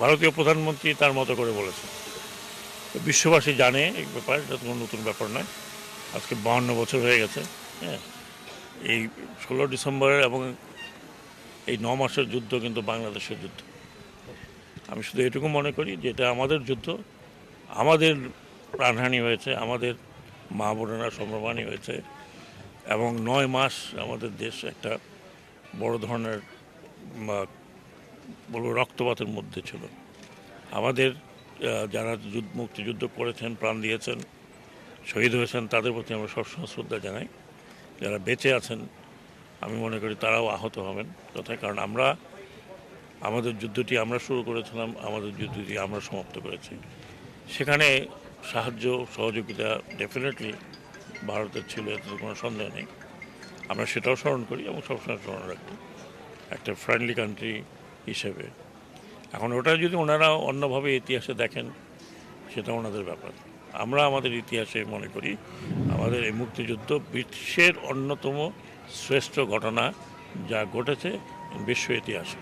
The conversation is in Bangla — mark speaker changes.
Speaker 1: ভারতীয় প্রধানমন্ত্রী তার মতো করে বলেছেন। বিশ্ববাসী জানে এই ব্যাপার, এটা কোনো নতুন ব্যাপার নয়। আজকে 52 বছর হয়ে গেছে। হ্যাঁ, এই 16 ডিসেম্বরের এবং এই 9 মাসের যুদ্ধ কিন্তু বাংলাদেশের যুদ্ধ। আমি শুধু এটুকু মনে করি যে এটা আমাদের যুদ্ধ, আমাদের প্রাণহানি হয়েছে, আমাদের মা বোনেরা সম্ভ্রমানি হয়েছে, এবং 9 মাস আমাদের দেশ একটা বড় ধরনের বলবো রক্তপাতের মধ্যে ছিল। আমাদের যারা মুক্তিযুদ্ধ করেছেন, প্রাণ দিয়েছেন, শহীদ হয়েছেন, তাদের প্রতি আমরা সবসময় শ্রদ্ধা জানাই। যারা বেঁচে আছেন আমি মনে করি তারাও আহত হবেন কোথায়, কারণ আমাদের যুদ্ধটি আমরা শুরু করেছিলাম, আমাদের যুদ্ধটি আমরা সমাপ্ত করেছি। সেখানে সাহায্য সহযোগিতা ডেফিনেটলি ভারতের ছিল, এতে কোনো সন্দেহ নেই। আমরা সেটাও স্মরণ করি এবং সবসময় স্মরণ রাখি একটা ফ্রেন্ডলি কান্ট্রি হিসেবে। এখন ওটা যদি ওনারা অন্যভাবে ইতিহাসে দেখেন সেটা ওনাদের ব্যাপার। আমরা আমাদের ইতিহাসে মনে করি আমাদের এই মুক্তিযুদ্ধ বিশ্বের অন্যতম শ্রেষ্ঠ ঘটনা যা ঘটেছে বিশ্ব ইতিহাসে।